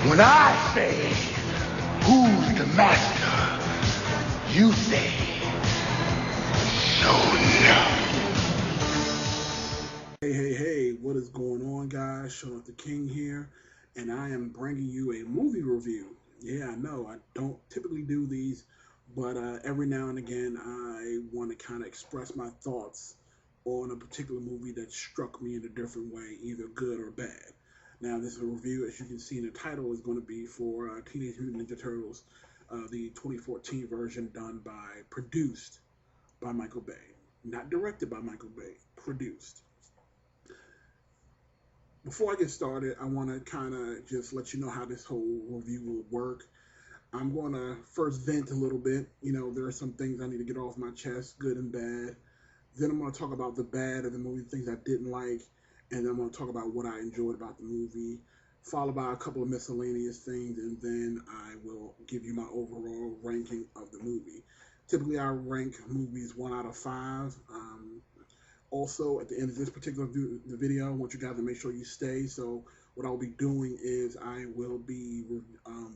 When I say, who's the master? You say, no. Hey, what is going on, guys? Sean the King here, and I am bringing you a movie review. Yeah, I know, I don't typically do these, but every now and again I want to kind of express my thoughts on a particular movie that struck me in a different way, either good or bad. Now, this is a review, as you can see in the title, is going to be for Teenage Mutant Ninja Turtles, the 2014 version produced by Michael Bay. Not directed by Michael Bay, produced. Before I get started, I want to kind of just let you know how this whole review will work. I'm going to first vent a little bit. You know, there are some things I need to get off my chest, good and bad. Then I'm going to talk about the bad of the movie, things I didn't like, and then I'm going to talk about what I enjoyed about the movie, followed by a couple of miscellaneous things, and then I will give you my overall ranking of the movie. Typically, I rank movies 1 out of 5. Also, at the end of this particular video, I want you guys to make sure you stay. So what I'll be doing is I will be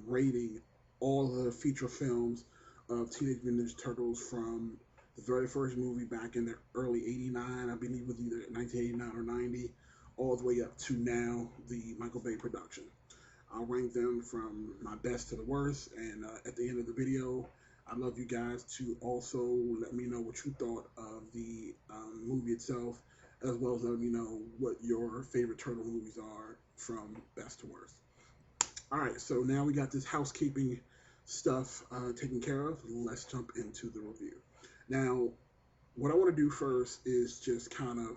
rating all the feature films of Teenage Mutant Ninja Turtles from the very first movie back in the early 89, I believe it was either 1989 or 90, all the way up to now, the Michael Bay production. I'll rank them from my best to the worst, and at the end of the video, I'd love you guys to also let me know what you thought of the movie itself, as well as let me know what your favorite turtle movies are from best to worst. All right, so now we got this housekeeping stuff taken care of. Let's jump into the review. Now, what I want to do first is just kind of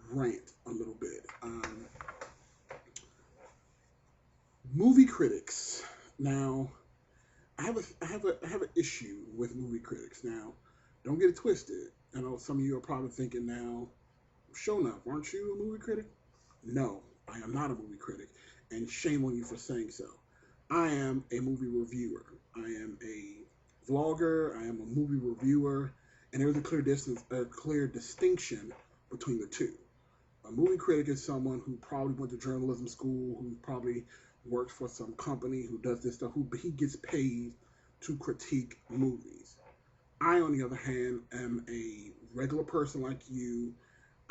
rant a little bit. Movie critics. Now, I have an issue with movie critics. Now, don't get it twisted. I know some of you are probably thinking now, show enough, aren't you a movie critic? No, I am not a movie critic, and shame on you for saying so. I am a movie reviewer. I am a vlogger. I am a movie reviewer, and there's a clear distinction between the two. A movie critic is someone who probably went to journalism school, who probably works for some company, who does this stuff, who he gets paid to critique movies. I, on the other hand, am a regular person like you.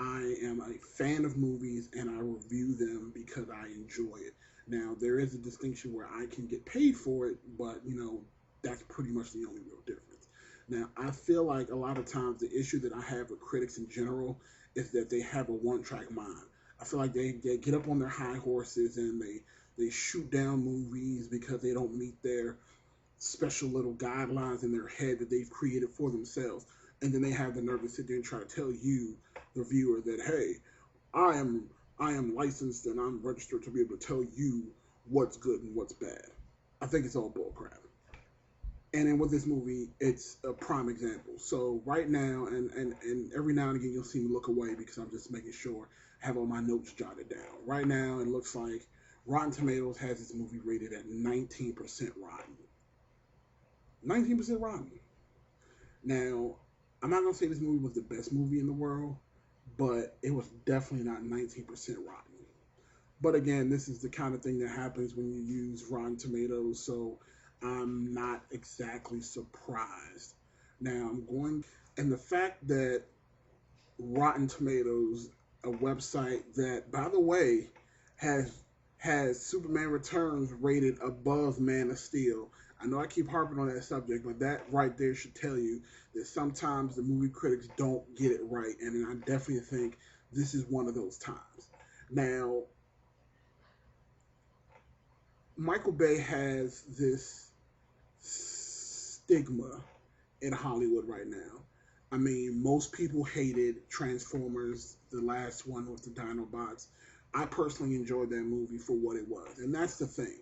I am a fan of movies, and I review them because I enjoy it. Now, there is a distinction where I can get paid for it, but, you know, that's pretty much the only real difference. Now, I feel like a lot of times the issue that I have with critics in general is that they have a one-track mind. I feel like they get up on their high horses and they shoot down movies because they don't meet their special little guidelines in their head that they've created for themselves. And then they have the nerve to sit there and try to tell you, the viewer, that, hey, I am licensed and I'm registered to be able to tell you what's good and what's bad. I think it's all bullcrap. And then with this movie, it's a prime example. So right now, and every now and again, you'll see me look away because I'm just making sure I have all my notes jotted down. Right now, it looks like Rotten Tomatoes has this movie rated at 19% rotten. 19% rotten. Now, I'm not going to say this movie was the best movie in the world, but it was definitely not 19% rotten. But again, this is the kind of thing that happens when you use Rotten Tomatoes, so I'm not exactly surprised. Now, and the fact that Rotten Tomatoes, a website that, by the way, has Superman Returns rated above Man of Steel. I know I keep harping on that subject, but that right there should tell you that sometimes the movie critics don't get it right, and I definitely think this is one of those times. Now, Michael Bay has this stigma in Hollywood right now. I mean, most people hated Transformers, the last one with the Dinobots. I personally enjoyed that movie for what it was, and that's the thing.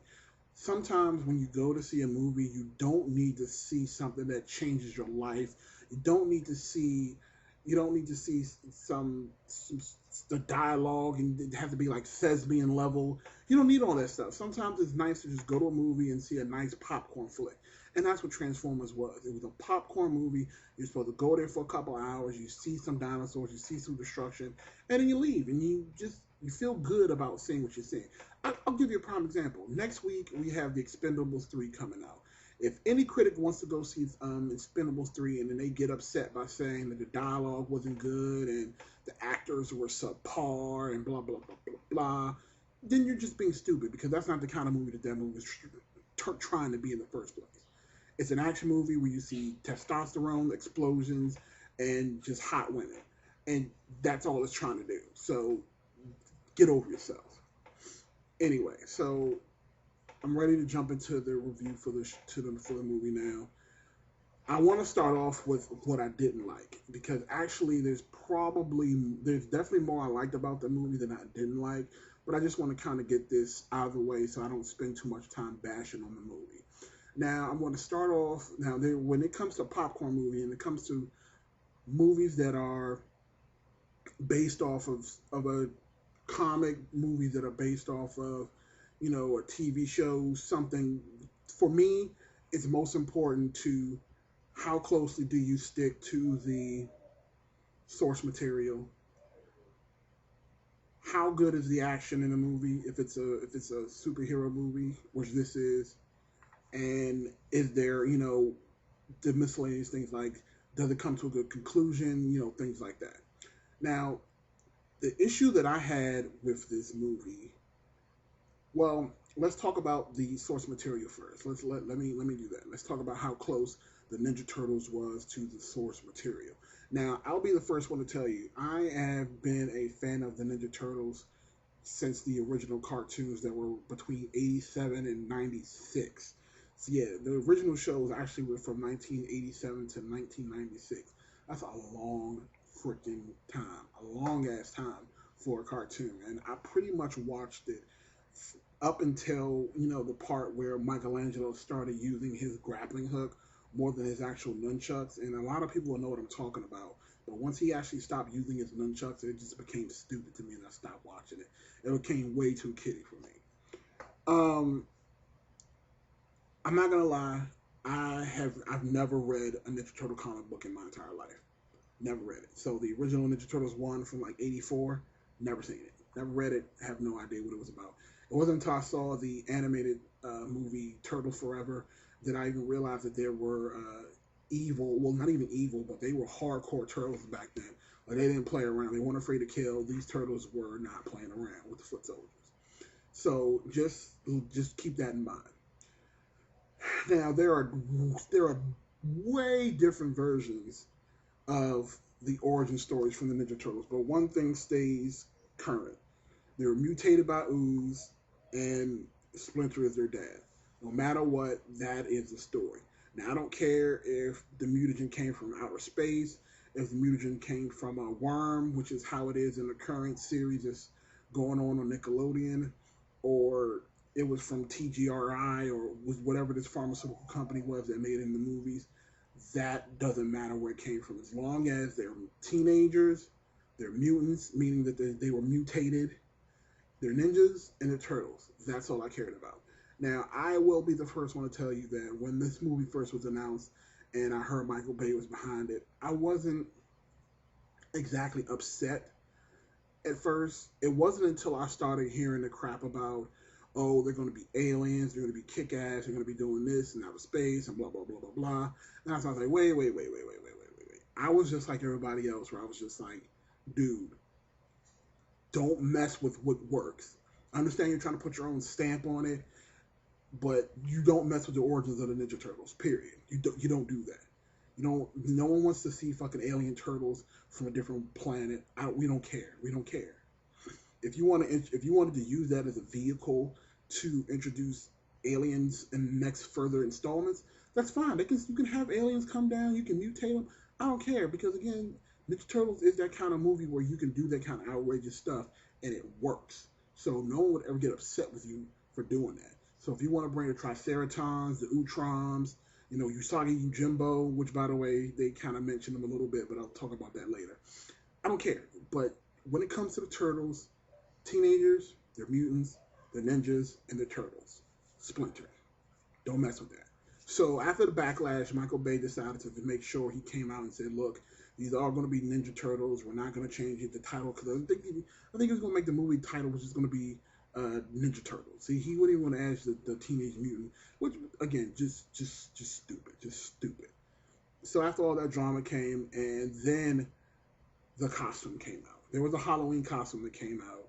Sometimes when you go to see a movie, you don't need to see something that changes your life. You don't need to see some the dialogue and it has to be like thespian level. You don't need all that stuff. Sometimes it's nice to just go to a movie and see a nice popcorn flick. And that's what Transformers was. It was a popcorn movie. You're supposed to go there for a couple hours. You see some dinosaurs. You see some destruction. And then you leave. And you just You feel good about seeing what you're seeing. I'll give you a prime example. Next week we have the Expendables 3 coming out. If any critic wants to go see Expendables 3 and then they get upset by saying that the dialogue wasn't good and the actors were subpar and blah blah blah blah blah, then you're just being stupid because that's not the kind of movie that movie is trying to be in the first place. It's an action movie where you see testosterone, explosions, and just hot women, and that's all it's trying to do. So get over yourself. Anyway, so I'm ready to jump into the review for the movie now. I want to start off with what I didn't like because actually there's definitely more I liked about the movie than I didn't like, but I just want to kind of get this out of the way so I don't spend too much time bashing on the movie. Now I'm going to start off when it comes to popcorn movie and it comes to movies that are based off of a comic, movies that are based off of a TV show, something. For me, it's most important to how closely do you stick to the source material. How good is the action in the movie if it's a superhero movie, which this is, and is there the miscellaneous things like does it come to a good conclusion, things like that. Now, the issue that I had with this movie, well, let's talk about the source material first. Let me do that. Let's talk about how close the Ninja Turtles was to the source material. Now, I'll be the first one to tell you, I have been a fan of the Ninja Turtles since the original cartoons that were between 87 and 96. So yeah, the original shows actually were from 1987 to 1996. That's a long freaking time, a long ass time for a cartoon, and I pretty much watched it up until the part where Michelangelo started using his grappling hook more than his actual nunchucks, and a lot of people will know what I'm talking about. But once he actually stopped using his nunchucks, it just became stupid to me, and I stopped watching it. It became way too kiddie for me. I'm not gonna lie, I've never read a Ninja Turtle comic book in my entire life. Never read it. So the original Ninja Turtles one from like '84, never seen it. Never read it. Have no idea what it was about. It wasn't until I saw the animated movie Turtle Forever that I even realized that there were evil, well, not even evil, but they were hardcore turtles back then. Like, they didn't play around. They weren't afraid to kill. These turtles were not playing around with the foot soldiers. So just keep that in mind. Now there are way different versions of the origin stories from the Ninja Turtles, but one thing stays current. They were mutated by ooze, and Splinter is their dad. No matter what, that is the story. Now, I don't care if the mutagen came from outer space, if the mutagen came from a worm, which is how it is in the current series that's going on Nickelodeon, or it was from TGRI, or was whatever this pharmaceutical company was that made it in the movies. That doesn't matter where it came from. As long as they're teenagers, they're mutants, meaning that they were mutated, they're ninjas, and they're turtles. That's all I cared about. Now, I will be the first one to tell you that when this movie first was announced and I heard Michael Bay was behind it, I wasn't exactly upset at first. It wasn't until I started hearing the crap about, oh, they're going to be aliens, they're going to be kick-ass, they're going to be doing this in outer space, and blah, blah, blah, blah, blah. And I was like, wait. I was just like everybody else, where I was just like, dude, don't mess with what works. I understand you're trying to put your own stamp on it, but you don't mess with the origins of the Ninja Turtles. Period. You don't do that. No one wants to see fucking alien turtles from a different planet. We don't care. We don't care. If you wanted to use that as a vehicle to introduce aliens in the next further installments, that's fine. You can have aliens come down. You can mutate them. I don't care, because again, Ninja Turtles is that kind of movie where you can do that kind of outrageous stuff and it works. So no one would ever get upset with you for doing that. So if you want to bring the Triceratons, the Utroms, Usagi Yojimbo, which, by the way, they kind of mentioned them a little bit, but I'll talk about that later. I don't care. But when it comes to the Turtles, teenagers, they're mutants, they're ninjas, and they're turtles. Splinter. Don't mess with that. So after the backlash, Michael Bay decided to make sure he came out and said, look, These are going to be Ninja Turtles. We're not going to change it. The title, because I think he was going to make the movie title, which is going to be Ninja Turtles. See, he wouldn't even want to add the Teenage Mutant, which again, just stupid, just stupid. So after all that drama came, and then the costume came out. There was a Halloween costume that came out,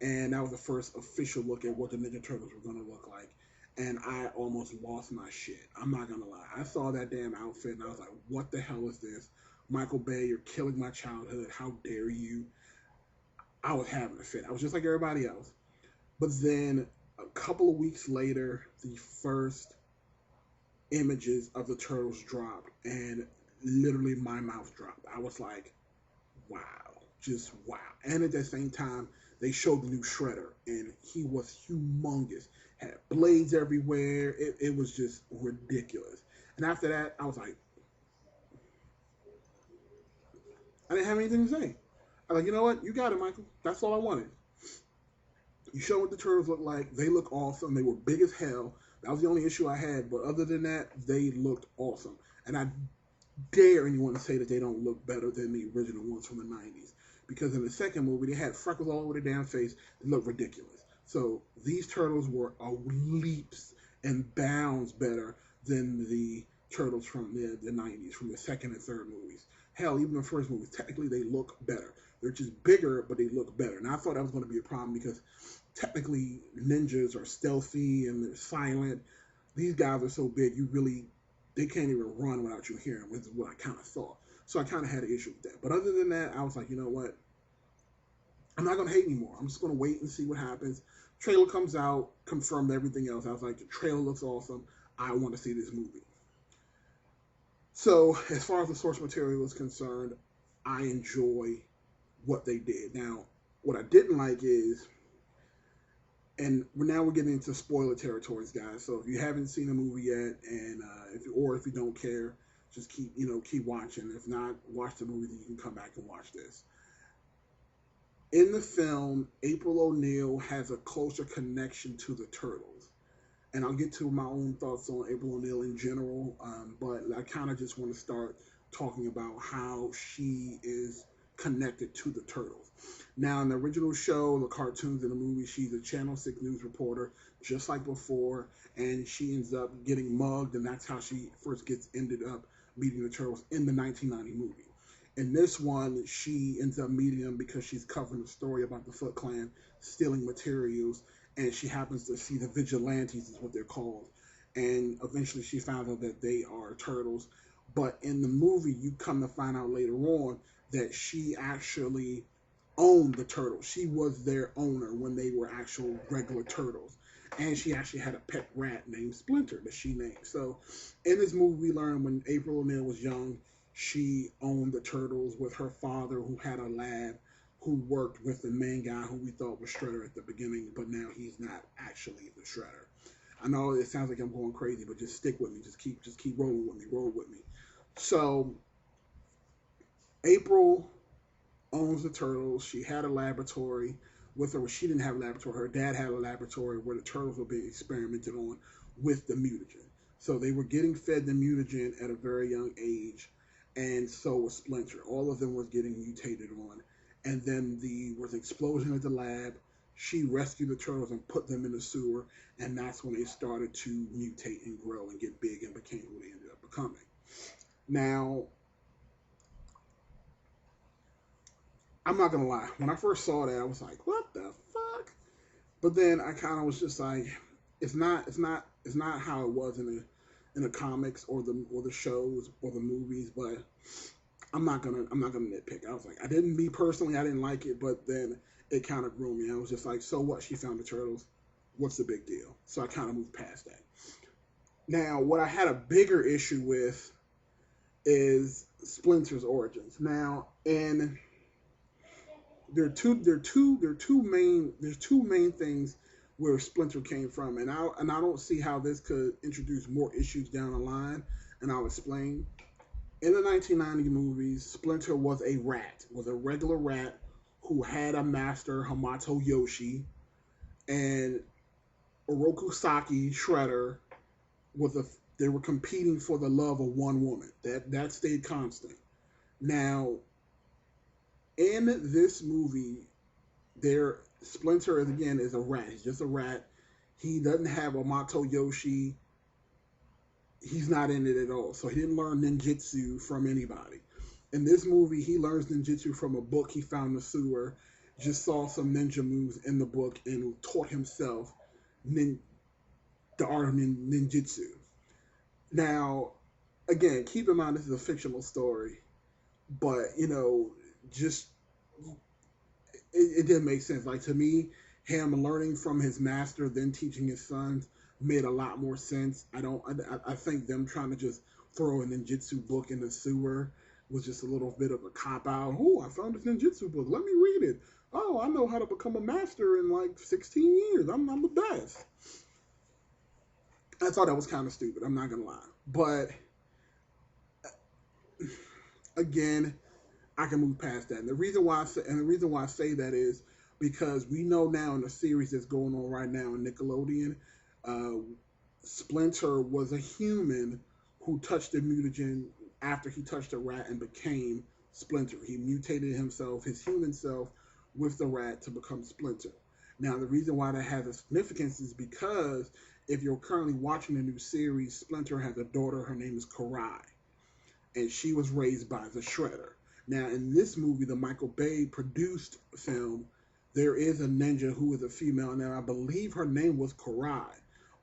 and that was the first official look at what the Ninja Turtles were going to look like. And I almost lost my shit. I'm not going to lie. I saw that damn outfit, and I was like, what the hell is this? Michael Bay, you're killing my childhood. How dare you? I was having a fit. I was just like everybody else. But then a couple of weeks later, the first images of the Turtles dropped, and literally my mouth dropped. I was like, wow, just wow. And at the same time, they showed the new Shredder, and he was humongous. Had blades everywhere. It was just ridiculous. And after that, I was like, I didn't have anything to say. I was like, you know what? You got it, Michael. That's all I wanted. You show what the Turtles look like. They look awesome. They were big as hell. That was the only issue I had. But other than that, they looked awesome. And I dare anyone to say that they don't look better than the original ones from the 90s. Because in the second movie, they had freckles all over their damn face. They looked ridiculous. So these Turtles were leaps and bounds better than the Turtles from the 90s, from the second and third movies. Hell, even the first movie, technically they look better. They're just bigger, but they look better. And I thought that was going to be a problem because technically ninjas are stealthy and they're silent. These guys are so big, they can't even run without you hearing, which is what I kind of thought. So I kind of had an issue with that. But other than that, I was like, you know what? I'm not going to hate anymore. I'm just going to wait and see what happens. Trailer comes out, confirmed everything else. I was like, the trailer looks awesome. I want to see this movie. So as far as the source material is concerned, I enjoy what they did. Now, what I didn't like is, and now we're getting into spoiler territories, guys. So if you haven't seen the movie yet, and if you don't care, just keep watching. If not, watch the movie. Then you can come back and watch this. In the film, April O'Neil has a closer connection to the Turtles. And I'll get to my own thoughts on April O'Neil in general, but I kind of just want to start talking about how she is connected to the Turtles. Now, in the original show, the cartoons, and the movie, she's a Channel 6 news reporter, just like before, and she ends up getting mugged, and that's how she first ended up meeting the Turtles in the 1990 movie. In this one, she ends up meeting them because she's covering a story about the Foot Clan stealing materials, and she happens to see the Vigilantes, is what they're called. And eventually she found out that they are turtles. But in the movie, you come to find out later on that she actually owned the turtles. She was their owner when they were actual regular turtles. And she actually had a pet rat named Splinter that she named. So in this movie, we learn when April O'Neil was young, she owned the turtles with her father, who had a lab, who worked with the main guy who we thought was Shredder at the beginning, but now he's not actually the Shredder. I know it sounds like I'm going crazy, but just stick with me. Just keep rolling with me. Roll with me. So April owns the turtles. She had a laboratory with her. Well, she didn't have a laboratory. Her dad had a laboratory where the turtles were being experimented on with the mutagen. So they were getting fed the mutagen at a very young age, and so was Splinter. All of them was getting mutated on. And then there was an explosion at the lab. She rescued the turtles and put them in the sewer, and that's when they started to mutate and grow and get big and became who they ended up becoming. Now, I'm not gonna lie. When I first saw that, I was like, "What the fuck?" But then I kind of was just like, "It's not how it was in the comics or the shows or the movies." But I'm not gonna nitpick. I was like, me personally, I didn't like it, but then it kind of grew me. I was just like, so what? She found the turtles. What's the big deal? So I kind of moved past that. Now, what I had a bigger issue with is Splinter's origins. Now, and there's two main things where Splinter came from, and I don't see how this could introduce more issues down the line, and I'll explain. In the 1990 movies, Splinter was a regular rat who had a master, Hamato Yoshi, and Oroku Saki, Shredder, they were competing for the love of one woman. That stayed constant. Now, in this movie, there Splinter is again is a rat. He's just a rat. He doesn't have a Mato Yoshi. He's not in it at all. So he didn't learn ninjutsu from anybody. In this movie, he learns ninjutsu from a book he found in the sewer. Just saw some ninja moves in the book and taught himself nin- the art of ninjutsu. Now, again, keep in mind this is a fictional story, but just it didn't make sense. Like to me, him learning from his master, then teaching his sons, made a lot more sense. I don't. I think them trying to just throw a ninjutsu book in the sewer was just a little bit of a cop out. Oh, I found this ninjutsu book. Let me read it. Oh, I know how to become a master in like 16 years. I'm the best. I thought that was kind of stupid. I'm not gonna lie, but again, I can move past that. And the reason why I say that is because we know now in the series that's going on right now in Nickelodeon, uh, Splinter was a human who touched the mutagen after he touched a rat and became Splinter. He mutated himself, his human self, with the rat to become Splinter. Now, the reason why that has a significance is because if you're currently watching the new series, Splinter has a daughter. Her name is Karai, and she was raised by the Shredder. Now, in this movie, the Michael Bay produced film, there is a ninja who is a female. Now, I believe her name was Karai,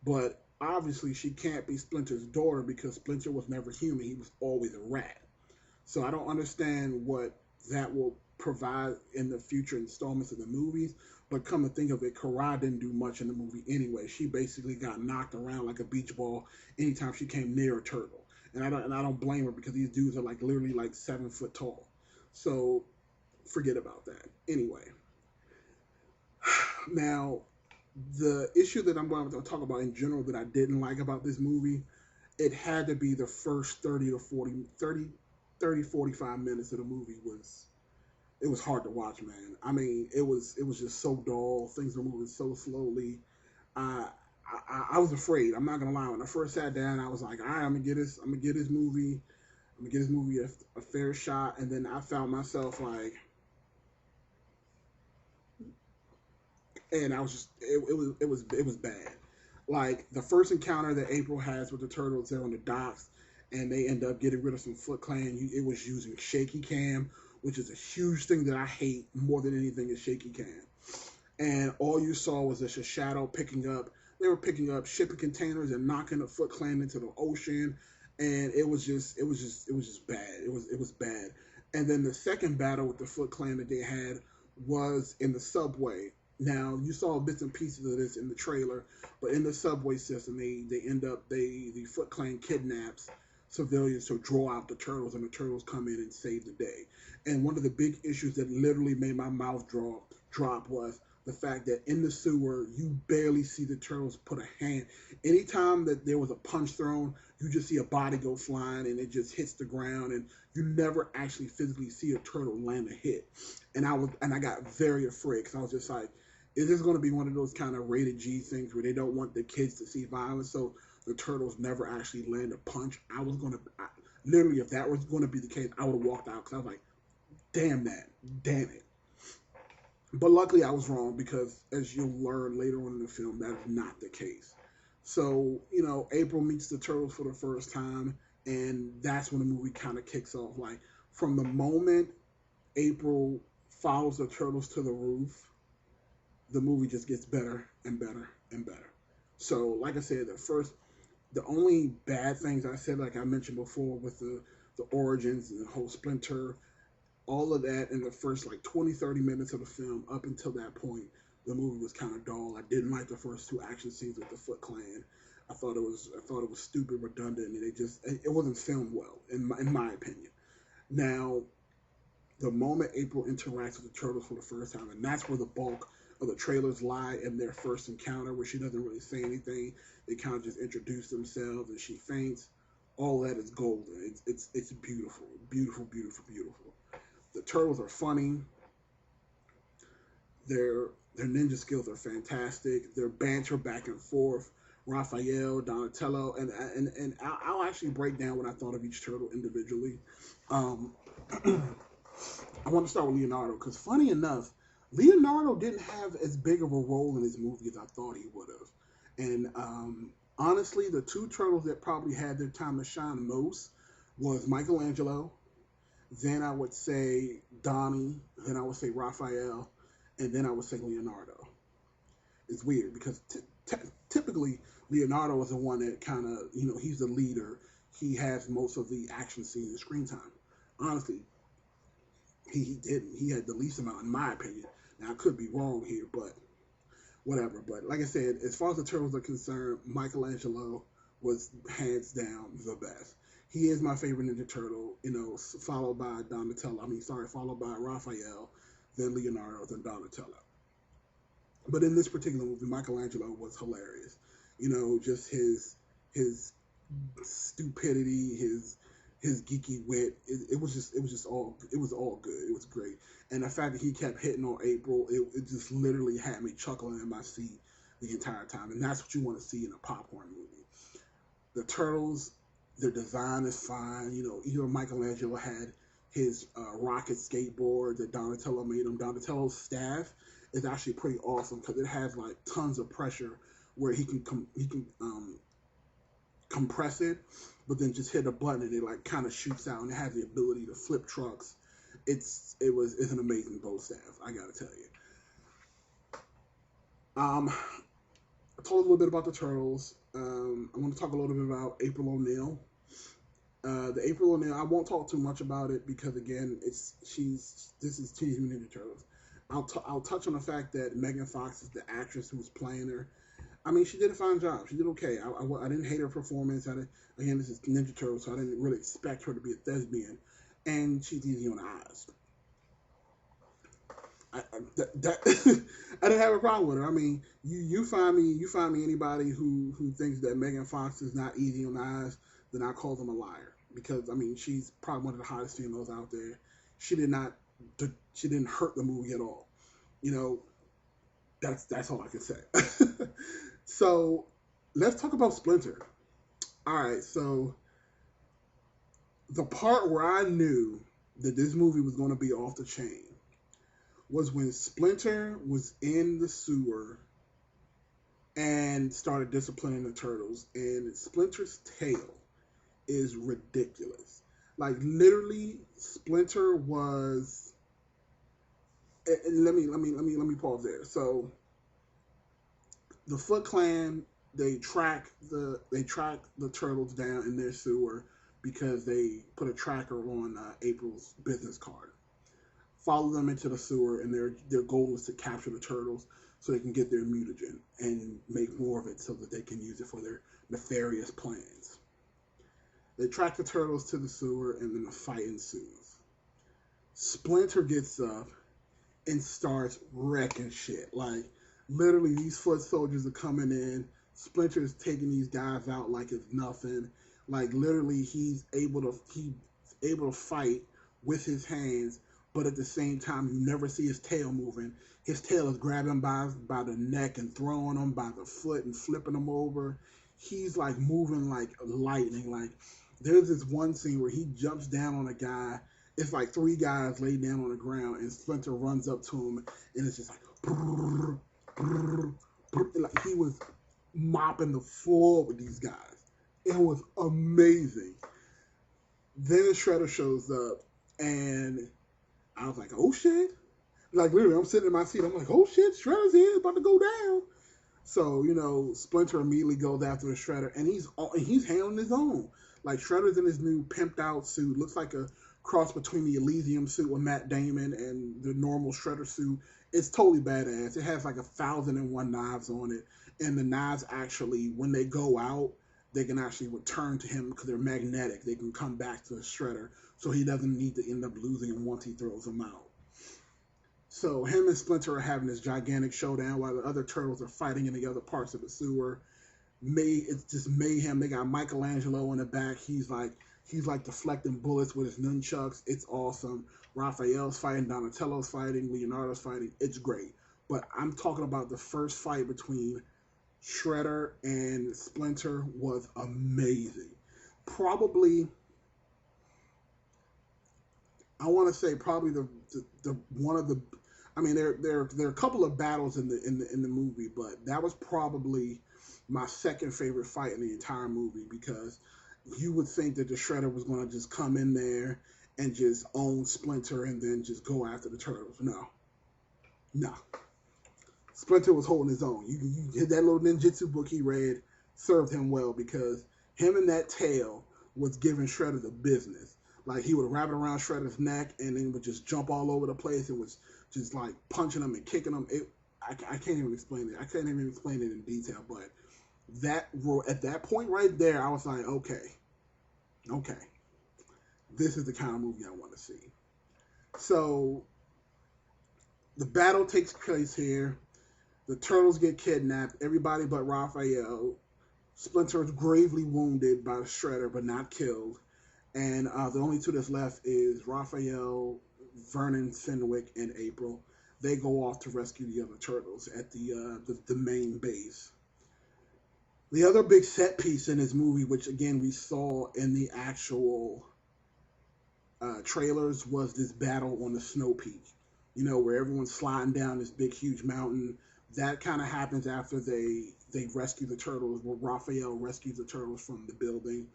but obviously she can't be Splinter's daughter because Splinter was never human. He was always a rat. So I don't understand what that will provide in the future installments of the movies. But come to think of it, Karai didn't do much in the movie anyway. She basically got knocked around like a beach ball anytime she came near a turtle. And I don't blame her because these dudes are like literally like 7 foot tall. So forget about that. Anyway, now the issue that I'm going to talk about in general that I didn't like about this movie, it had to be the first 45 minutes of the movie was it was hard to watch, man. I mean, it was just so dull. Things were moving so slowly. I, I was afraid. I'm not gonna lie. When I first sat down, I was like, all right, I'm gonna get this. I'm gonna get this movie. I'm gonna give this movie a fair shot. And then I found myself like, and I was just, it was bad. Like the first encounter that April has with the turtles, they're on the docks, and they end up getting rid of some Foot Clan. It was using shaky cam, which is a huge thing that I hate more than anything is shaky cam. And all you saw was just a shadow picking up. They were picking up shipping containers and knocking the Foot Clan into the ocean, and it was just bad. It was bad. And then the second battle with the Foot Clan that they had was in the subway. Now you saw bits and pieces of this in the trailer, but in the subway system, the Foot Clan kidnaps civilians to draw out the turtles, and the turtles come in and save the day. And one of the big issues that literally made my mouth drop was the fact that in the sewer you barely see the turtles put a hand. Anytime that there was a punch thrown, you just see a body go flying and it just hits the ground, and you never actually physically see a turtle land a hit. And I got very afraid because I was just like, is this going to be one of those kind of rated G things where they don't want the kids to see violence, so the turtles never actually land a punch? Literally, if that was going to be the case, I would have walked out because I was like, damn it. But luckily, I was wrong because, as you'll learn later on in the film, that is not the case. So, April meets the turtles for the first time, and that's when the movie kind of kicks off. Like, from the moment April follows the turtles to the roof, the movie just gets better and better and better. So, like I said, the only bad things I said, like I mentioned before, with the origins and the whole Splinter, all of that in the first like 20-30 minutes of the film. Up until that point, the movie was kind of dull. I didn't like the first two action scenes with the Foot Clan. I thought it was stupid, redundant, and it wasn't filmed well in my opinion. Now, the moment April interacts with the turtles for the first time, and that's where the bulk of the trailers lie, in their first encounter, where she doesn't really say anything. They kind of just introduce themselves, and she faints. All that is golden. It's beautiful, beautiful, beautiful, beautiful. The turtles are funny. Their ninja skills are fantastic. Their banter back and forth. Raphael, Donatello, and I'll actually break down what I thought of each turtle individually. Um, I want to start with Leonardo because, funny enough, Leonardo didn't have as big of a role in this movie as I thought he would have. And honestly, the two turtles that probably had their time to shine most was Michelangelo. Then I would say Donnie. Then I would say Raphael, and then I would say Leonardo. It's weird because typically Leonardo is the one that kind of, he's the leader. He has most of the action scenes and screen time. Honestly, he didn't. He had the least amount, in my opinion. Now I could be wrong here, but whatever. But like I said, as far as the turtles are concerned, Michelangelo was hands down the best. He is my favorite Ninja Turtle, followed by Donatello. Followed by Raphael, then Leonardo, then Donatello. But in this particular movie, Michelangelo was hilarious. Just his stupidity, his geeky wit. It was all good. It was great. And the fact that he kept hitting on April, it just literally had me chuckling in my seat the entire time. And that's what you want to see in a popcorn movie. The turtles, their design is fine. Even Michelangelo had his rocket skateboard that Donatello made him. Donatello's staff is actually pretty awesome because it has like tons of pressure where he can compress it, but then just hit a button and it like kind of shoots out, and it has the ability to flip trucks. It's an amazing bow staff, I gotta tell you. I told a little bit about the turtles. I want to talk a little bit about April O'Neil. The April O'Neil, I won't talk too much about it because again, this is Teenage Mutant Ninja Turtles. I'll touch on the fact that Megan Fox is the actress who was playing her. She did a fine job. She did okay. I didn't hate her performance. Again, this is Ninja Turtles, so I didn't really expect her to be a thespian. And she's easy on the eyes. I didn't have a problem with her. You find me anybody who thinks that Megan Fox is not easy on the eyes, then I call them a liar. Because she's probably one of the hottest females out there. She didn't hurt the movie at all. That's all I can say. So let's talk about Splinter. All right, so the part where I knew that this movie was going to be off the chain was when Splinter was in the sewer and started disciplining the turtles, and Splinter's tail is ridiculous. Like literally, Splinter was. And let me pause there. So the Foot Clan, they track the turtles down in their sewer because they put a tracker on April's business card. Follow them into the sewer, and their goal is to capture the turtles so they can get their mutagen and make more of it so that they can use it for their nefarious plans. They track the turtles to the sewer, and then a fight ensues. Splinter gets up and starts wrecking shit. Like, literally, these foot soldiers are coming in. Splinter is taking these guys out like it's nothing. Like, literally, he's able to fight with his hands, but at the same time, you never see his tail moving. His tail is grabbing by the neck and throwing him by the foot and flipping him over. He's like moving like lightning. Like, there's this one scene where he jumps down on a guy. It's like three guys laid down on the ground, and Splinter runs up to him, and it's just like, brrr, brrr, brrr. Like he was mopping the floor with these guys. It was amazing. Then the Shredder shows up, and I was like, oh shit. Like literally, I'm sitting in my seat. I'm like, oh shit, Shredder's here, about to go down. So Splinter immediately goes after the Shredder, and he's handling his own. Like Shredder's in his new pimped out suit, looks like a cross between the Elysium suit with Matt Damon and the normal Shredder suit. It's totally badass. It has like 1,001 knives on it, and the knives actually, when they go out, they can actually return to him because they're magnetic. They can come back to the Shredder, so he doesn't need to end up losing them once he throws them out. So him and Splinter are having this gigantic showdown while the other turtles are fighting in the other parts of the sewer. It's just mayhem. They got Michelangelo in the back. He's like deflecting bullets with his nunchucks. It's awesome. Raphael's fighting, Donatello's fighting, Leonardo's fighting. It's great. But I'm talking about the first fight between Shredder and Splinter was amazing. Probably, I want to say probably the one of the. I mean, there are a couple of battles in the movie, but that was probably my second favorite fight in the entire movie because you would think that the Shredder was going to just come in there and just own Splinter and then just go after the Turtles. No, no. Splinter was holding his own. You that little ninjutsu book he read served him well because him and that tail was giving Shredder the business. Like he would wrap it around Shredder's neck and then would just jump all over the place and was just like punching him and kicking him. I can't even explain it. I can't even explain it in detail. But that at that point right there, I was like, okay, this is the kind of movie I want to see. So the battle takes place here. The Turtles get kidnapped. Everybody but Raphael. Splinter is gravely wounded by the Shredder, but not killed. And the only two that's left is Raphael, Vernon Fenwick, and April. They go off to rescue the other Turtles at the main base. The other big set piece in this movie, which again we saw in the actual trailers, was this battle on the Snow Peak. You know, where everyone's sliding down this big, huge mountain. That kind of happens after they rescue the Turtles, where Raphael rescues the Turtles from the building.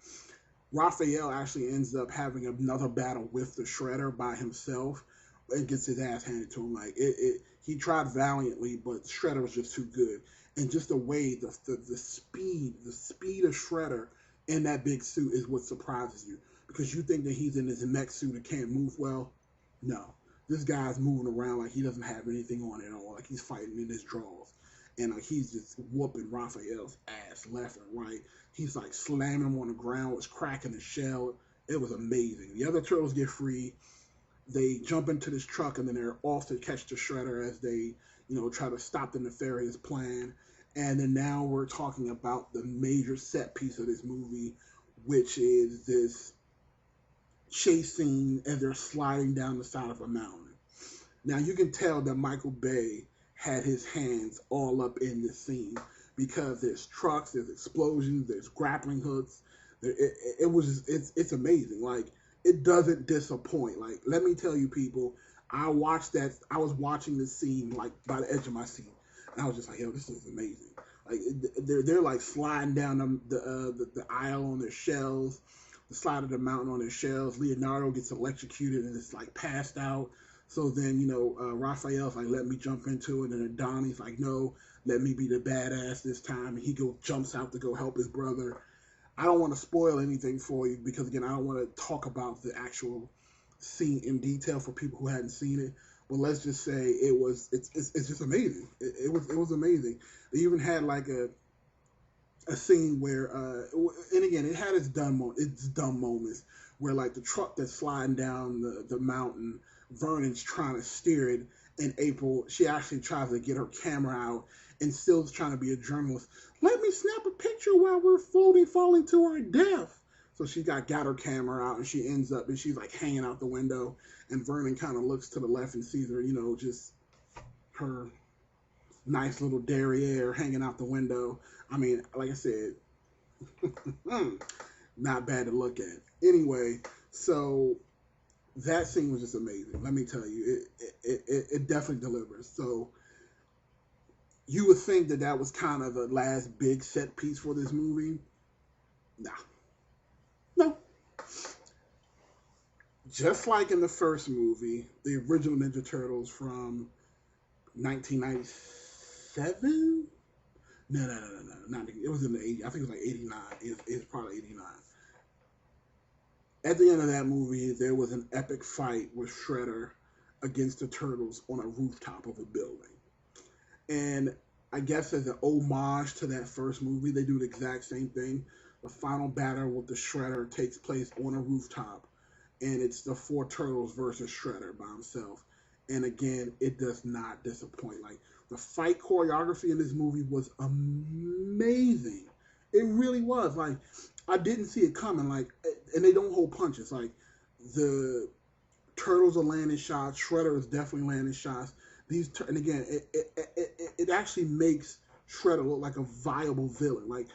Raphael actually ends up having another battle with the Shredder by himself and gets his ass handed to him. Like he tried valiantly, but Shredder was just too good. And just the way the speed of Shredder in that big suit is what surprises you because you think that he's in his mech suit and can't move well. No, this guy's moving around like he doesn't have anything on at all, like he's fighting in his drawers. And like he's just whooping Raphael's ass left and right. He's like slamming him on the ground, was cracking his shell. It was amazing. The other Turtles get free. They jump into this truck and then they're off to catch the Shredder as they, try to stop the nefarious plan. And then now we're talking about the major set piece of this movie, which is this chase scene as they're sliding down the side of a mountain. Now you can tell that Michael Bay had his hands all up in this scene because there's trucks, there's explosions, there's grappling hooks. It's amazing. Like it doesn't disappoint. Like let me tell you, people, I was watching this scene like by the edge of my seat, and I was just like, yo, this is amazing. Like they're like sliding down the aisle on their shells, the side of the mountain on their shells. Leonardo gets electrocuted and it's like passed out. So then, Raphael's like, let me jump into it. And then Donnie's like, no, let me be the badass this time. And he jumps out to go help his brother. I don't want to spoil anything for you because, again, I don't want to talk about the actual scene in detail for people who hadn't seen it. But let's just say it's just amazing. It was amazing. They even had like a scene where, and again, it had its dumb moments where like the truck that's sliding down the mountain, Vernon's trying to steer it, and April, she actually tries to get her camera out and still's trying to be a journalist. Let me snap a picture while we're falling to our death. So she got her camera out and she ends up and she's like hanging out the window and Vernon kind of looks to the left and sees her, just her nice little derriere hanging out the window. I mean, like I said, not bad to look at. Anyway, so that scene was just amazing. Let me tell you, it definitely delivers. So you would think that was kind of the last big set piece for this movie. No. Just like in the first movie, the original Ninja Turtles from 1997? No. Not, it was in the 80s. I think it was like 89. It's probably 89. At the end of that movie, there was an epic fight with Shredder against the Turtles on a rooftop of a building. And I guess as an homage to that first movie, they do the exact same thing. The final battle with the Shredder takes place on a rooftop. And it's the 4 Turtles versus Shredder by himself. And again, it does not disappoint. Like, the fight choreography in this movie was amazing. It really was. Like, I didn't see it coming. Like, and they don't hold punches. Like, the Turtles are landing shots. Shredder is definitely landing shots. And again, it actually makes Shredder look like a viable villain. Like,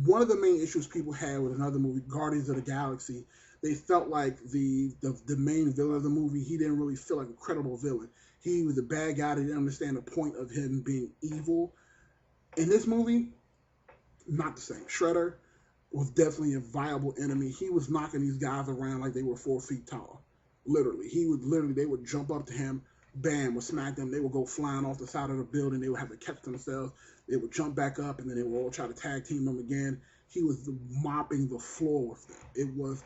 one of the main issues people had with another movie, Guardians of the Galaxy, they felt like the main villain of the movie, he didn't really feel like a credible villain. He was a bad guy. They didn't understand the point of him being evil. In this movie, not the same. Shredder was definitely a viable enemy. He was knocking these guys around like they were 4 feet tall. Literally. They would jump up to him, bam, would smack them. They would go flying off the side of the building. They would have to catch themselves. They would jump back up, and then they would all try to tag team them again. He was mopping the floor with them. It was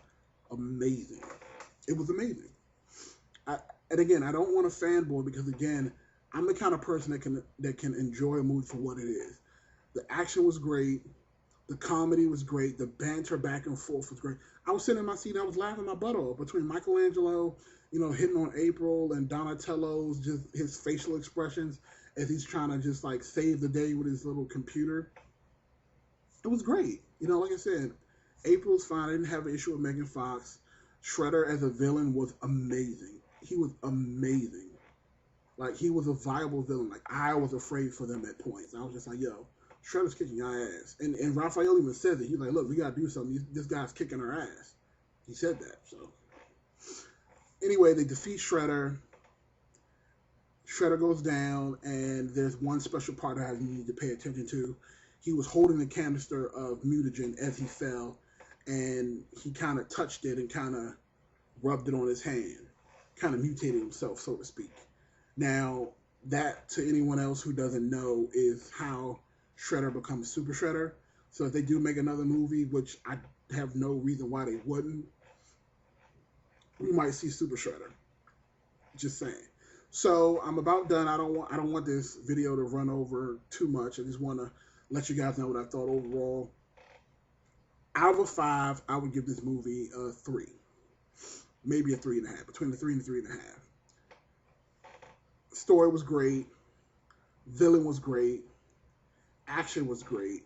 amazing. It was amazing. And again, I don't want to fanboy because again, I'm the kind of person that can enjoy a movie for what it is. The action was great. The comedy was great. The banter back and forth was great. I was sitting in my seat and I was laughing my butt off between Michelangelo, hitting on April, and Donatello's just his facial expressions as he's trying to just like save the day with his little computer. It was great. Like I said, April's fine. I didn't have an issue with Megan Fox. Shredder as a villain was amazing. He was amazing. Like, he was a viable villain. Like, I was afraid for them at points. I was just like, yo, Shredder's kicking our ass. And Raphael even said it. He's like, look, we got to do something. This guy's kicking our ass. He said that. So, anyway, they defeat Shredder. Shredder goes down, and there's one special part I need to pay attention to. He was holding the canister of mutagen as he fell, and he kind of touched it and kind of rubbed it on his hand. Kind of mutated himself, so to speak. Now, that, to anyone else who doesn't know, is how Shredder becomes Super Shredder. So if they do make another movie, which I have no reason why they wouldn't, we might see Super Shredder. Just saying. So I'm about done. I don't want this video to run over too much. I just want to let you guys know what I thought overall. Out of a 5, I would give this movie a 3. Maybe a 3.5. Between the 3 and the 3.5. Story was great. Villain was great. Action was great.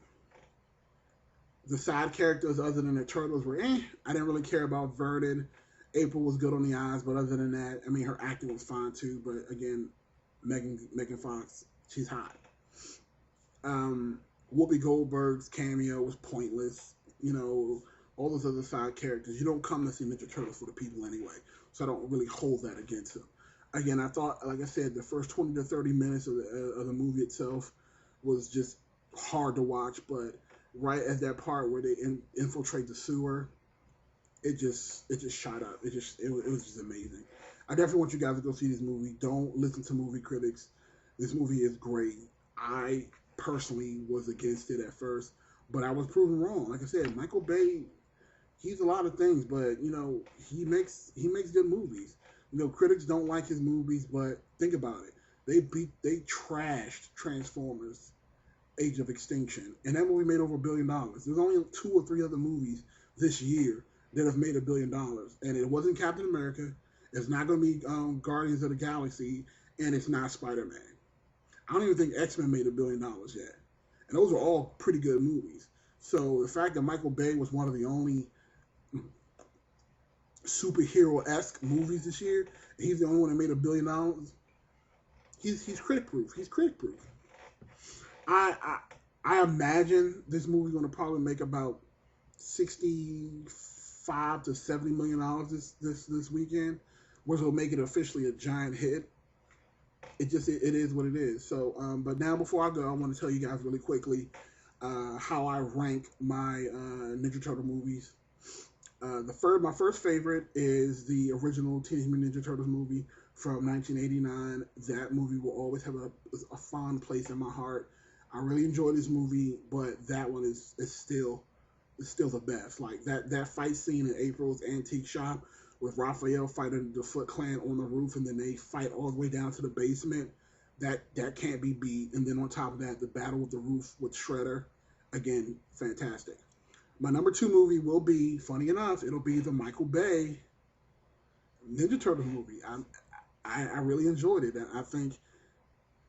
The side characters, other than the turtles, were I didn't really care about Vernon. April was good on the eyes, but other than that, I mean, her acting was fine too. But again, Megan Fox, she's hot. Whoopi Goldberg's cameo was pointless. All those other side characters. You don't come to see Ninja Turtles for the people anyway, so I don't really hold that against them. Again, I thought, like I said, the first 20 to 30 minutes of the movie itself was just hard to watch, but right at that part where they infiltrate the sewer, it just shot up. It was just amazing. I definitely want you guys to go see this movie. Don't listen to movie critics. This movie is great. I personally was against it at first, but I was proven wrong. Like I said, Michael Bay, he's a lot of things, but he makes good movies. Critics don't like his movies, but think about it. They trashed Transformers: Age of Extinction, and that movie made over $1 billion. There's only 2 or 3 other movies this year that have made $1 billion, and it wasn't Captain America. It's not going to be Guardians of the Galaxy, and it's not Spider-Man. I don't even think X-Men made $1 billion yet, and those were all pretty good movies. So the fact that Michael Bay was one of the only superhero-esque movies this year, and he's the only one that made $1 billion. He's critic-proof. He's critic-proof. I imagine this movie's going to probably make about $65 to $70 million this weekend, which will make it officially a giant hit. It is what it is. So, but now before I go, I want to tell you guys really quickly how I rank my Ninja Turtle movies. My first favorite is the original Teenage Mutant Ninja Turtles movie from 1989. That movie will always have a fond place in my heart. I really enjoy this movie, but that one is still the best. Like that fight scene in April's antique shop with Raphael fighting the Foot Clan on the roof, and then they fight all the way down to the basement. That can't be beat. And then on top of that, the battle with the roof with Shredder, again, fantastic. My number 2 movie will be, funny enough, it'll be the Michael Bay Ninja Turtles movie. I really enjoyed it. I think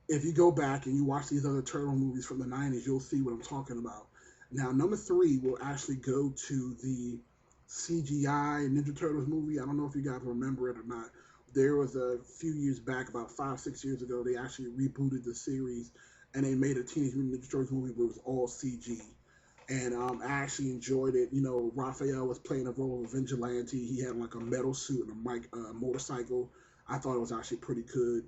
if you go back and you watch these other Turtle movies from the 90s, you'll see what I'm talking about. Now, number 3 will actually go to the CGI Ninja Turtles movie. I don't know if you guys remember it or not. There was a few years back, about 5-6 years ago, they actually rebooted the series, and they made a Teenage Mutant Ninja Turtles movie where it was all CG. and I actually enjoyed it. You know, Raphael was playing a role of a vigilante. He had like a metal suit and a motorcycle. I thought it was actually pretty good.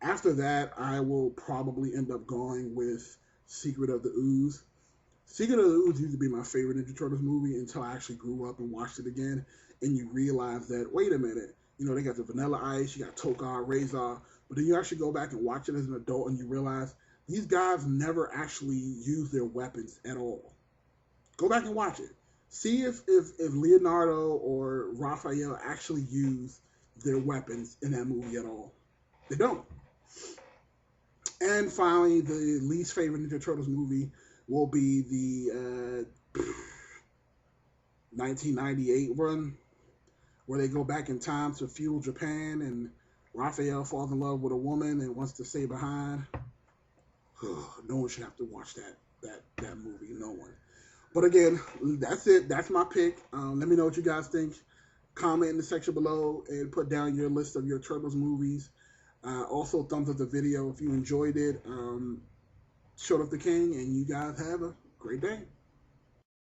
After that, I will probably end up going with Secret of the Ooze. Secret of the Ooze used to be my favorite Ninja Turtles movie until I actually grew up and watched it again, and you realize that, wait a minute, you know, they got the Vanilla Ice, you got Tokar, Razor, but then you actually go back and watch it as an adult and you realize these guys never actually use their weapons at all. Go back and watch it. See if Leonardo or Raphael actually use their weapons in that movie at all. They don't. And finally, the least favorite Ninja Turtles movie will be the 1998 run, where they go back in time to feudal Japan, and Raphael falls in love with a woman and wants to stay behind. No one should have to watch that movie. No one. But again, that's it. That's my pick. Let me know what you guys think. Comment in the section below and put down your list of your Turtles movies. Also, thumbs up the video if you enjoyed it. Showed up the king, and you guys have a great day.